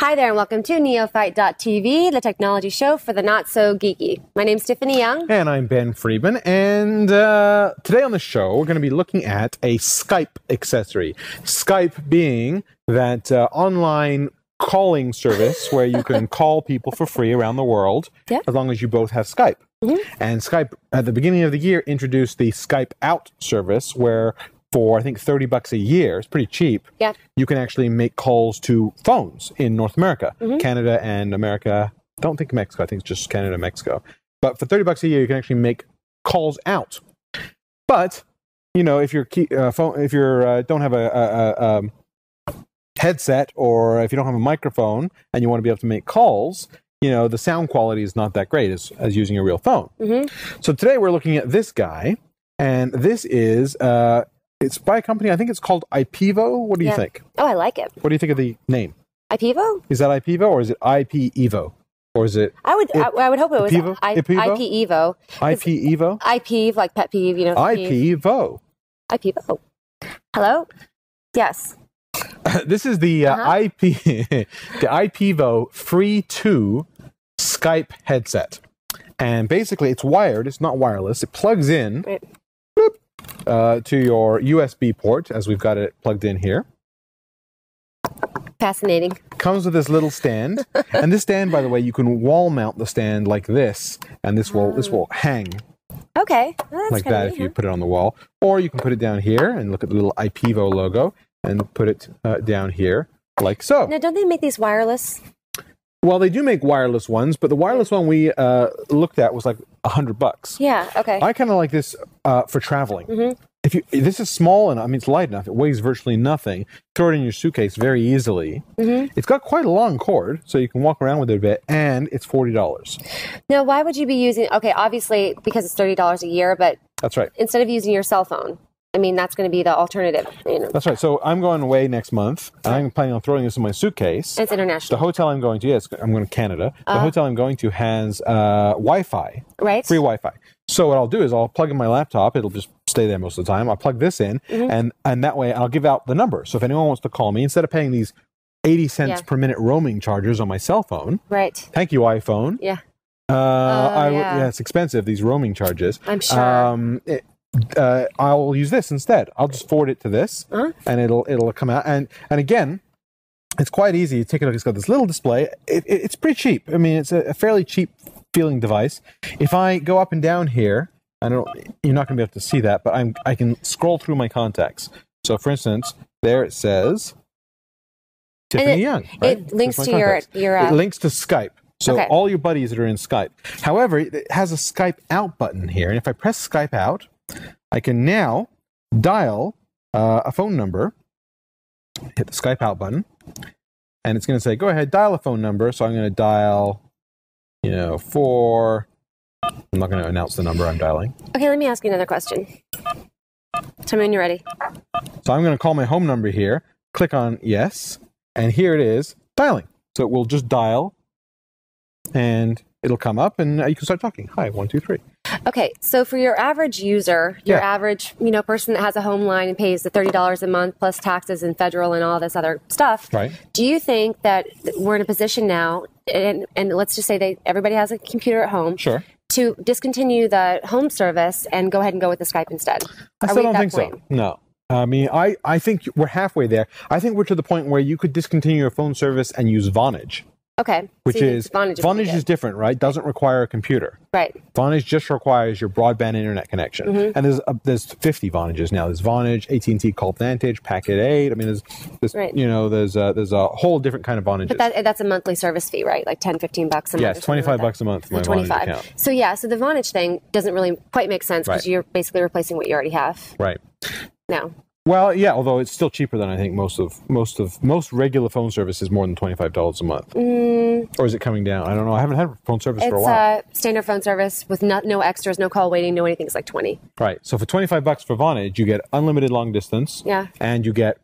Hi there and welcome to Neophyte.tv, the technology show for the not-so-geeky. My name's Tiffany Young. And I'm Ben Friedman, and today on the show we're going to be looking at a Skype accessory. Skype being that online calling service where you can call people for free around the world, as long as you both have Skype. And Skype, at the beginning of the year, introduced the Skype Out service where for, I think, $30 a year, it's pretty cheap, you can actually make calls to phones in North America, Canada and America. Don't think Mexico, I think it's just Canada and Mexico. But for $30 a year, you can actually make calls out. But, you know, if you're don't have a headset, or if you don't have a microphone and you want to be able to make calls, you know, the sound quality is not that great as using a real phone. So today we're looking at this guy, and this is it's by a company, I think it's called Ipevo. What do you think? Oh, I like it. What do you think of the name? Ipevo? Is that Ipevo, or is it Ipevo? Or is it I would hope it was Ipevo? Ipevo. Ipevo? Ipevo, like pet peeve, you know. Ipevo. Ipevo. Hello? Yes. This is the the Ipevo Free 2 Skype headset. And basically it's wired, it's not wireless. It plugs in to your USB port, as we've got it plugged in here. Fascinating. Comes with this little stand. And this stand, by the way, you can wall mount the stand like this, and this will hang. Okay. Well, like that if you put it on the wall. Or you can put it down here and look at the little Ipevo logo and put it down here, like so. Now, don't they make these wireless? Well, they do make wireless ones, but the wireless one we looked at was like $100. Yeah, okay. I kind of like this for traveling. This is small enough, I mean, it's light enough, it weighs virtually nothing. Throw it in your suitcase very easily. It's got quite a long cord, so you can walk around with it a bit, and it's $40. Now, why would you be using, okay, obviously, because it's $30 a year, but that's right. Instead of using your cell phone, I mean, that's going to be the alternative. You know. That's right. So I'm going away next month, and I'm planning on throwing this in my suitcase. It's international. The hotel I'm going to, yes, I'm going to Canada. The hotel I'm going to has Wi-Fi. Right. Free Wi-Fi. So what I'll do is I'll plug in my laptop. It'll just stay there most of the time. I'll plug this in, and that way I'll give out the number. So if anyone wants to call me, instead of paying these 80 cents per minute roaming charges on my cell phone. Right. Thank you, iPhone. Yeah. It's expensive, these roaming charges. I'm sure. I'll use this instead. I'll just forward it to this, and it'll come out. And again, it's quite easy. Take a look. It's got this little display. It's pretty cheap. I mean, it's a fairly cheap feeling device. If I go up and down here, you're not going to be able to see that, but I can scroll through my contacts. So, for instance, there it says Tiffany Young. Right? It links to your it links to Skype. So all your buddies that are in Skype. However, it has a Skype Out button here, and if I press Skype Out, I can now dial a phone number, hit the Skype Out button, and it's going to say, go ahead, dial a phone number. So I'm going to dial, I'm not going to announce the number I'm dialing. Okay, let me ask you another question. Tell me when you're ready. So I'm going to call my home number here, click on yes, and here it is, dialing. So it will just dial, and it'll come up, and you can start talking. Hi, 1, 2, 3. Okay, so for your average user, your average, person that has a home line and pays the $30 a month plus taxes and federal and all this other stuff, do you think that we're in a position now, and let's just say everybody has a computer at home, to discontinue the home service and go ahead and go with the Skype instead? I still don't think so. No. I mean, I think we're halfway there. I think we're to the point where you could discontinue your phone service and use Vonage. Okay. Which is, Vonage is different, right? Doesn't require a computer. Right. Vonage just requires your broadband internet connection. And there's 50 Vonages now. There's Vonage, AT&T called Vantage, Packet 8. I mean, there's a whole different kind of Vonages. But that's a monthly service fee, right? Like $10, $15 a month. Yes, $25 a month for my Vonage account. So so the Vonage thing doesn't really quite make sense because you're basically replacing what you already have. Right. No. Well, yeah, although it's still cheaper than I think most regular phone service is more than $25 a month. Or is it coming down? I don't know. I haven't had phone service for a while. It's standard phone service with no extras, no call waiting, no anything. It's like $20. Right. So for $25 for Vonage, you get unlimited long distance. Yeah. And you get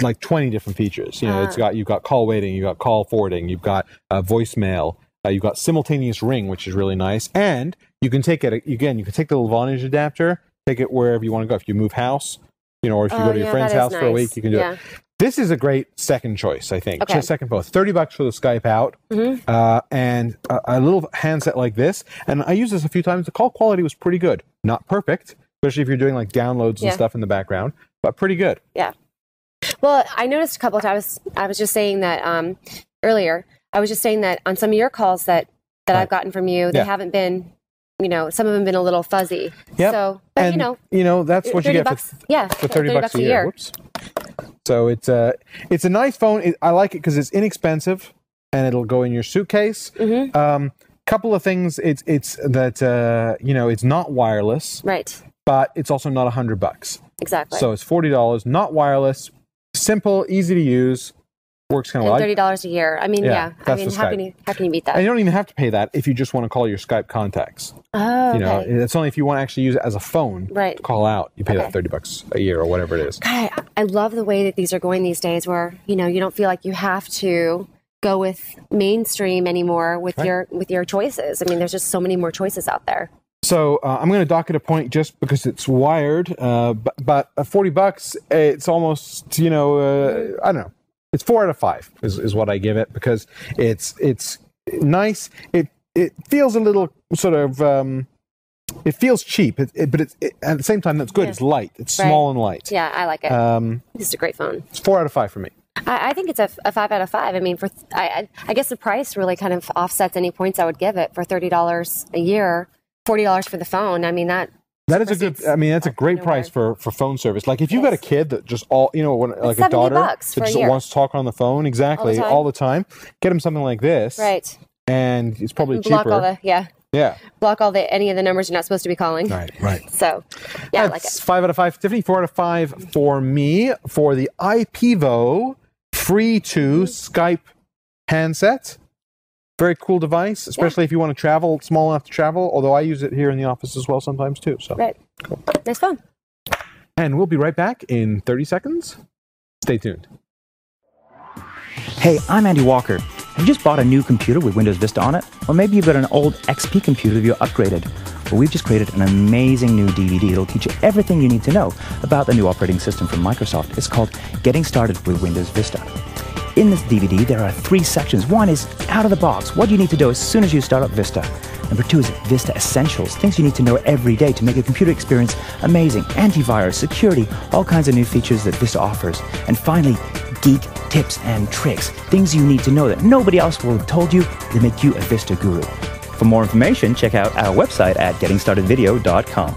like 20 different features. You've got call waiting, you've got call forwarding, you've got voicemail, you've got simultaneous ring, which is really nice, and you can take it again. You can take the little Vonage adapter, take it wherever you want to go. If you move house. Or if you go to your friend's house for a week, you can do it. This is a great second choice, I think. Okay. Second phone. $30 for the Skype out, and a little handset like this. And I used this a few times. The call quality was pretty good. Not perfect, especially if you're doing like downloads and stuff in the background, but pretty good. Yeah. Well, I noticed a couple of times. I was just saying that earlier. I was just saying that on some of your calls that I've gotten from you, they haven't been. Some of them have been a little fuzzy. Yeah. So, but that's what you get for $30 a year. Whoops. So it's a nice phone. I like it because it's inexpensive and it'll go in your suitcase. Couple of things. It's not wireless, right? But it's also not $100. Exactly. So it's $40, not wireless, simple, easy to use. Works kind of like $30 a year. I mean, how can you beat that? And you don't even have to pay that if you just want to call your Skype contacts. Oh, okay. It's only if you want to actually use it as a phone to call out. You pay that $30 a year or whatever it is. God, I love the way that these are going these days, where you don't feel like you have to go with mainstream anymore with your choices. I mean, there's just so many more choices out there. So I'm going to dock it a point just because it's wired, but $40, it's almost I don't know. It's 4 out of 5 is what I give it, because it's nice. It feels a little sort of it feels cheap, but it's at the same time that's good. Yeah. It's light. It's small and light. Yeah, I like it. This is a great phone. It's 4 out of 5 for me. I think it's a 5 out of 5. I mean, I guess the price really kind of offsets any points I would give it for $30 a year, $40 for the phone. I mean that is a good. I mean, that's a great price for phone service. Like if you've got a kid that just like a daughter that just wants to talk on the phone, all the time, get them something like this, right? And it's probably block cheaper. Block any of the numbers you're not supposed to be calling. Right. So I like it. 5 out of 5. Tiffany, 4 out of 5 for me for the Ipevo free to Skype handset. Very cool device, especially if you want to travel, small enough to travel, although I use it here in the office as well sometimes too. So cool. Nice phone. And we'll be right back in 30 seconds. Stay tuned. Hey, I'm Andy Walker. Have you just bought a new computer with Windows Vista on it? Or maybe you've got an old XP computer that you're upgraded. Well, we've just created an amazing new DVD that'll teach you everything you need to know about the new operating system from Microsoft. It's called Getting Started with Windows Vista. In this DVD, there are 3 sections. One is out of the box. What do you need to do as soon as you start up Vista? Number 2 is Vista Essentials, things you need to know every day to make your computer experience amazing. Antivirus, security, all kinds of new features that Vista offers. And finally, Geek Tips and Tricks, things you need to know that nobody else will have told you that make you a Vista guru. For more information, check out our website at gettingstartedvideo.com.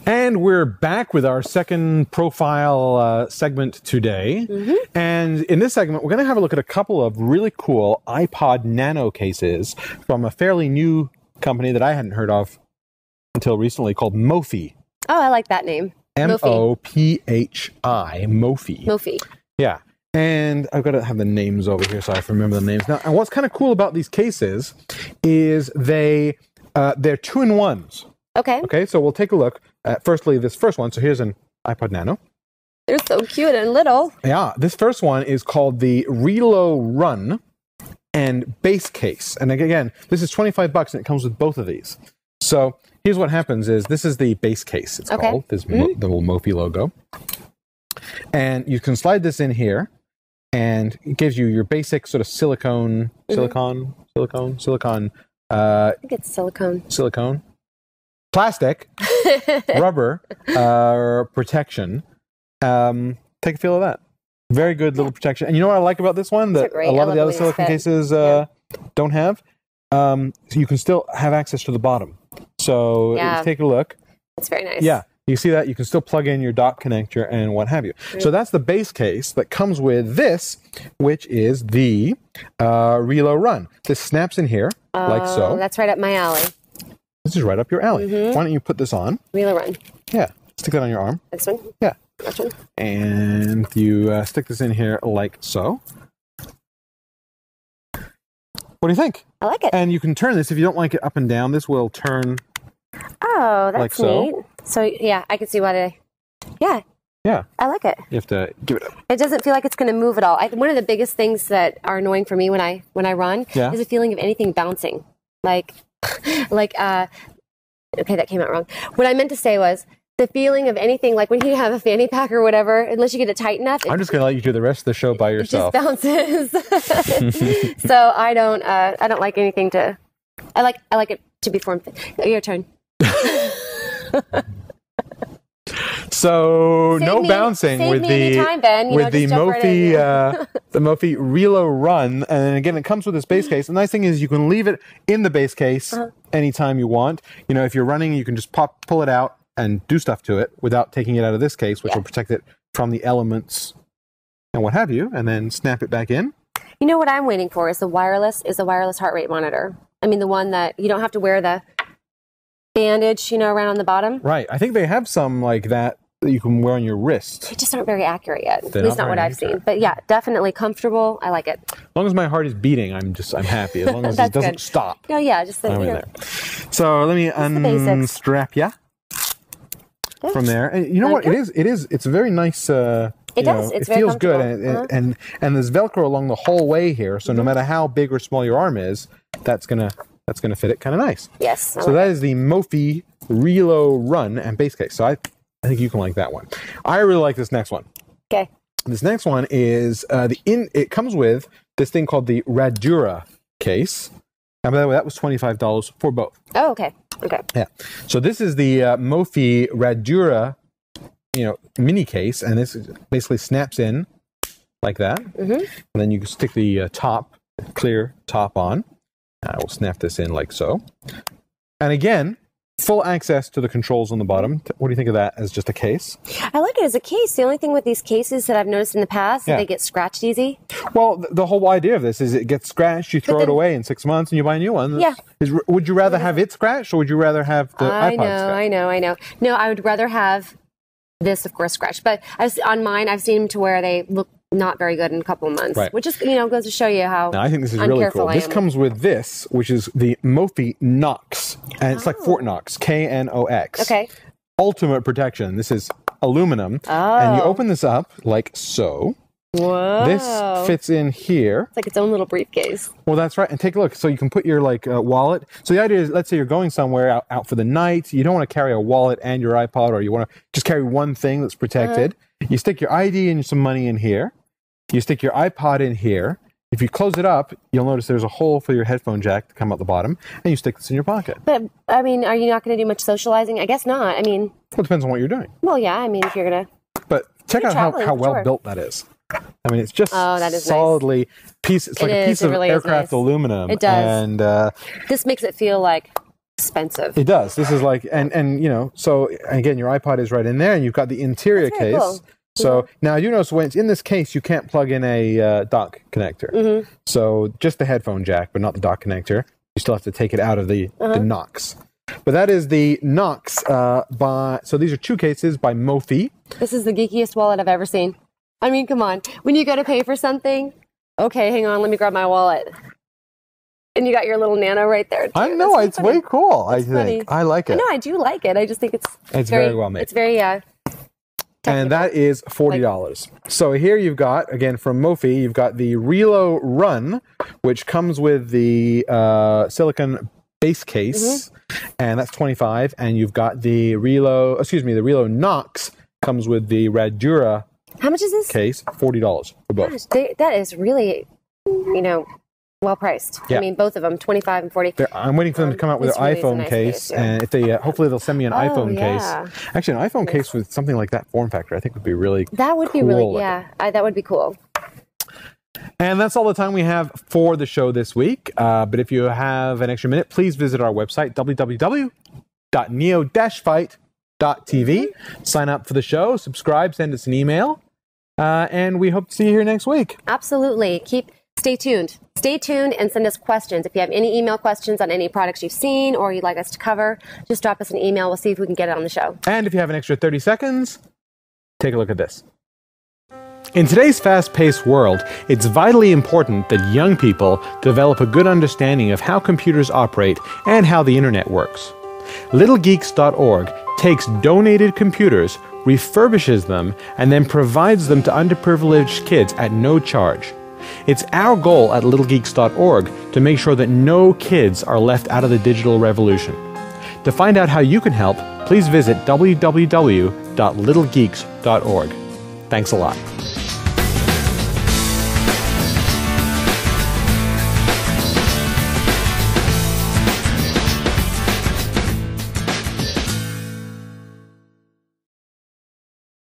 And we're back with our second profile segment today. And in this segment, we're going to have a look at a couple of really cool iPod Nano cases from a fairly new company that I hadn't heard of until recently called Mophie. Oh, I like that name. Mophie. Mophie. Mophie. Yeah. And I've got to have the names over here so I can remember the names. Now, and what's kind of cool about these cases is they're 2-in-1s. Okay, so we'll take a look at firstly this first one. So here's an iPod Nano. They're so cute and little. Yeah, this first one is called the Relo Run and Base Case. And again, this is $25 and it comes with both of these. So here's what happens is this is the base case, it's called. This the little Mophie logo. And you can slide this in here and it gives you your basic sort of silicone. I think it's silicone. Plastic, rubber, protection. Take a feel of that. Very good little protection. And you know what I like about this one that a lot of the other silicone cases don't have? So you can still have access to the bottom. So take a look. It's very nice. Yeah. You see that? You can still plug in your dock connector and what have you. So that's the base case that comes with this, which is the Relo Run. This snaps in here like so. That's right up my alley. This is right up your alley. Why don't you put this on? Relo Run. Yeah. Stick that on your arm. This one? Yeah. That one? And you stick this in here like so. What do you think? I like it. And you can turn this. If you don't like it up and down, this will turn that's like so. neat. So, yeah, I can see why Yeah. I like it. You have to give it up. It doesn't feel like it's going to move at all. One of the biggest things that are annoying for me when I run is a feeling of anything bouncing. Okay, that came out wrong. What I meant to say was the feeling of anything, like when you have a fanny pack or whatever, unless you get it tight enough. I'm just going to let you do the rest of the show by yourself. It just bounces. So I don't like anything to, I like it to be form fit. Your turn. So no bouncing with the Mophie the Mophie Relo Run, and again it comes with this base case. The nice thing is you can leave it in the base case anytime you want. You know, if you're running, you can just pull it out and do stuff to it without taking it out of this case, which will protect it from the elements and what have you, and then snap it back in. You know what I'm waiting for is the wireless heart rate monitor. I mean, the one that you don't have to wear the bandage, you know, around on the bottom. Right. I think they have some like that you can wear on your wrist. They just aren't very accurate yet. At least not what I've seen. But yeah, definitely comfortable. I like it. As long as my heart is beating, I'm happy. As long as it doesn't stop. Oh yeah, just there. So let me unstrap ya from there. And you know what? It's a very nice. It feels good, and there's Velcro along the whole way here. So no matter how big or small your arm is, that's gonna fit it kind of nice. Yes. So that is the Mophie Relo Run and base case. So I think you can like that one. I really like this next one. Okay. This next one is it comes with this thing called the Radura case. And by the way, that was $25 for both. Oh, okay. Okay. Yeah. So this is the Mophie Radura, mini case, and this basically snaps in like that. Mm-hmm. And then you can stick the clear top on. I will snap this in like so. And again, full access to the controls on the bottom. What do you think of that as just a case? I like it as a case. The only thing with these cases that I've noticed in the past is they get scratched easy. Well, the whole idea of this is it gets scratched, you throw it away in 6 months, and you buy a new one. Yeah. Would you rather have it scratched, or would you rather have the iPod scratched? I know. No, I would rather have this, of course, scratched. But on mine, I've seen them to where they look not very good in a couple of months, which is, goes to show you how I think this is really cool. This comes with this, which is the Mophie Knox, and it's like Fort Knox, Knox. Okay. Ultimate protection. This is aluminum, and you open this up like so. Whoa. This fits in here. It's like its own little briefcase. Well, that's right. And take a look. So you can put your wallet. So the idea is, let's say you're going somewhere out for the night. You don't want to carry a wallet and your iPod, or you want to just carry one thing that's protected. You stick your ID and some money in here. You stick your iPod in here. If you close it up, you'll notice there's a hole for your headphone jack to come out the bottom, and you stick this in your pocket. But, I mean, are you not going to do much socializing? I guess not. I mean... Well, it depends on what you're doing. Well, yeah, I mean, if you're going to... But check out how well built that is. I mean, it's just solidly... Nice. It's like a piece of aircraft aluminum. It does. And this makes it feel like... expensive. It does. This is like, and so again, your iPod is right in there, and you've got the interior case. Cool. So now you notice when it's in this case, you can't plug in a dock connector. Mm-hmm. So just the headphone jack, but not the dock connector. You still have to take it out of the Knox. But that is the Knox so these are two cases by Mophie. This is the geekiest wallet I've ever seen. I mean, come on. When you go to pay for something, okay, hang on, let me grab my wallet. And you got your little Nano right there, too. I know, it's way cool, I think. I like it. No, I do like it. I just think it's very well made. It's very, and that is $40. So here you've got, again, from Mophie, you've got the Relo Run, which comes with the silicone base case, and that's $25. And you've got the Relo Knox comes with the Radura. How much is this? Case, $40 for both. Gosh, that is really, well priced. Yeah. I mean, both of them, 25 and 40. I'm waiting for them to come out with their iPhone case, and if they, hopefully they'll send me an iPhone case. Actually, an iPhone case with something like that form factor, I think would be really cool. That would be really, that would be cool. And that's all the time we have for the show this week. But if you have an extra minute, please visit our website, www.neo-fight.tv. Sign up for the show, subscribe, send us an email, and we hope to see you here next week. Absolutely. Stay tuned. Stay tuned and send us questions. If you have any email questions on any products you've seen or you'd like us to cover, just drop us an email. We'll see if we can get it on the show. And if you have an extra 30 seconds, take a look at this. In today's fast-paced world, it's vitally important that young people develop a good understanding of how computers operate and how the internet works. LittleGeeks.org takes donated computers, refurbishes them, and then provides them to underprivileged kids at no charge. It's our goal at littlegeeks.org to make sure that no kids are left out of the digital revolution. To find out how you can help, please visit www.littlegeeks.org. Thanks a lot.